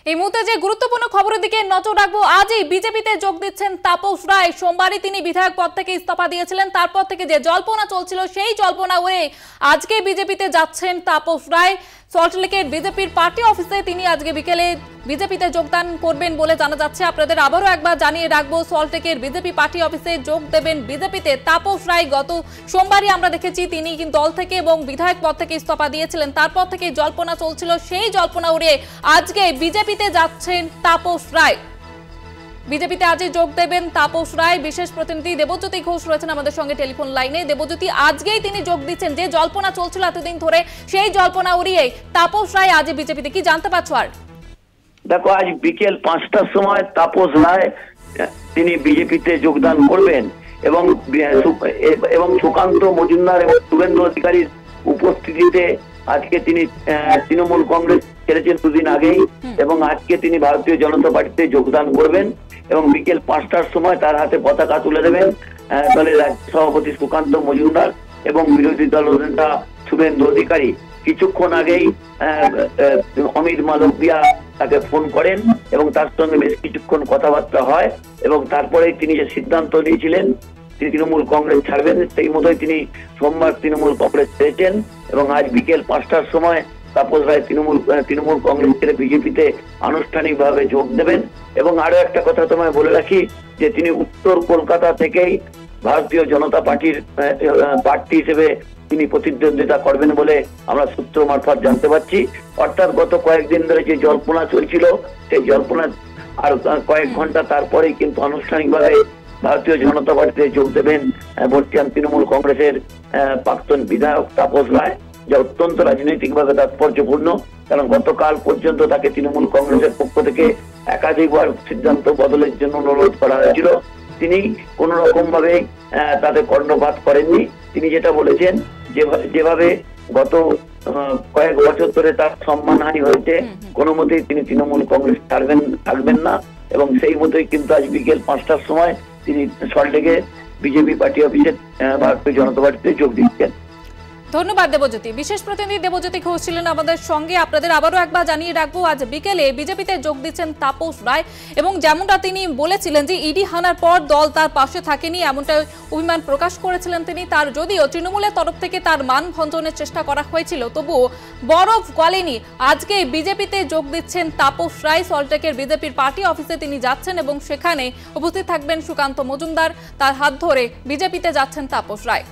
এই মুহূর্তে যে গুরুত্বপূর্ণ খবরের দিকে নজর রাখবো, আজই বিজেপিতে যোগ দিচ্ছেন তাপস রায়। সোমবারই তিনি বিধায়ক পদ থেকে ইস্তফা দিয়েছিলেন, তারপর থেকে যে জল্পনা চলছিল সেই জল্পনা উড়ে আজকে বিজেপিতে যাচ্ছেন তাপস রায়। সল্টলেকের বিজেপির পার্টি অফিসে তিনি আজকে বিকেলে বিজেপিতে যোগদান করবেন বলে জানা যাচ্ছে। আপনাদের আবারও একবার জানিয়ে রাখবো, সল্টলেকের বিজেপি পার্টি অফিসে যোগ দেবেন বিজেপিতে তাপস রায়। গত সোমবারই আমরা দেখেছি তিনি কিন্তু দল থেকে এবং বিধায়ক পদ থেকে ইস্তফা দিয়েছিলেন, তারপর থেকে জল্পনা চলছিল, সেই জল্পনা উড়ে আজকে বিজেপিতে যাচ্ছেন তাপস রায়। বিজেপিতে আজই যোগ দেবেন তাপস রায়। বিশেষ প্রতিনিধি দেবজ্যোতি ঘোষ রয়েছেন আমাদের সঙ্গে টেলিফোন লাইনে। দেবজ্যোতি, আজকেই তিনি যোগ দিচ্ছেন, যে জল্পনা চলছিল এতদিন ধরে সেই জল্পনা উড়িয়ে তাপস রায় আজ বিজেপিতে, কি জানতে পারছো? আর দেখো, আজ বিকেল 5টার সময় তাপস রায় তিনি বিজেপিতে যোগদান করবেন এবং সুকান্ত মজুমদার এবং শুভেন্দু অধিকারীর উপস্থিতিতে আজকে তিনি তৃণমূল কংগ্রেস ছেড়েছেন দুদিন আগেই, এবং আজকে তিনি ভারতীয় জনতা পার্টিতে যোগদান করবেন এবং বিকেল 5টার সময় তার হাতে পতাকা তুলে দেবেন দলের রাজ্য সভাপতি সুকান্ত মজুমদার এবং বিরোধী দল নেতা শুভেন্দু অধিকারী। কিছুক্ষণ আগেই অমিত মালব্যা তাকে ফোন করেন এবং তার সঙ্গে বেশ কিছুক্ষণ কথাবার্তা হয়, এবং তারপরে তিনি যে সিদ্ধান্ত নিয়েছিলেন তিনি তৃণমূল কংগ্রেস ছাড়বেন, সেই মতোই তিনি সোমবার তৃণমূল কংগ্রেস ছেড়েছেন এবং আজ বিকেল 5টার সময় তাপস রায় তৃণমূল কংগ্রেস ছেড়ে বিজেপিতে আনুষ্ঠানিকভাবে যোগ দেবেন। এবং আরো একটা কথা তোমায় বলে রাখি যে তিনি উত্তর কলকাতা থেকেই ভারতীয় জনতা পার্টির প্রার্থী হিসেবে তিনি প্রতিদ্বন্দ্বিতা করবেন বলে আমরা সূত্র মারফত জানতে পারছি। অর্থাৎ গত কয়েকদিন ধরে যে জল্পনা চলছিল, সেই জল্পনা আর কয়েক ঘন্টা তারপরেই কিন্তু আনুষ্ঠানিকভাবে ভারতীয় জনতা পার্টিতে যোগ দেবেন বর্তমান তৃণমূল কংগ্রেসের প্রাক্তন বিধায়ক তাপস রায়, যা অত্যন্ত রাজনৈতিকভাবে তাৎপর্যপূর্ণ। কারণ গতকাল পর্যন্ত তাকে তৃণমূল কংগ্রেসের পক্ষ থেকে একাধিকবার সিদ্ধান্ত বদলের জন্য অনুরোধ করা হয়েছিল, তিনি কোন রকম ভাবে তাদের কর্ণপাত করেননি। তিনি যেটা বলেছেন, যেভাবে গত কয়েক বছর ধরে তার সম্মানহানি হয়েছে, কোনো মতেই তিনি তৃণমূল কংগ্রেস থাকবেন না, এবং সেই মতোই কিন্তু আজ বিকেল 5টার সময় তিনি সল্টলেকে বিজেপি পার্টি অফিসে ভারতীয় জনতা পার্টিতে যোগ দিচ্ছেন। ধন্যবাদ দেবজ্যোতি। বিশেষ প্রতিনিধি দেবজ্যোতি ঘোষ ছিলেন আমাদের সঙ্গে। আপনাদের আবারও একবার জানিয়ে রাখবো, আজ বিকেলে বিজেপিতে যোগ দিচ্ছেন তাপস রায়, এবং যেমনটা তিনি বলেছিলেন যে ইডি হানার পর দল তার পাশে থাকেনি, এমনটা অভিমান প্রকাশ করেছিলেন তিনি। তার যদিও তৃণমূলের তরফ থেকে তার মান ভঞ্জনের চেষ্টা করা হয়েছিল, তবুও বরফ গলেনি। আজকে বিজেপিতে যোগ দিচ্ছেন তাপস রায়। সল্টলেকের বিজেপির পার্টি অফিসে তিনি যাচ্ছেন এবং সেখানে উপস্থিত থাকবেন সুকান্ত মজুমদার, তার হাত ধরে বিজেপিতে যাচ্ছেন তাপস রায়।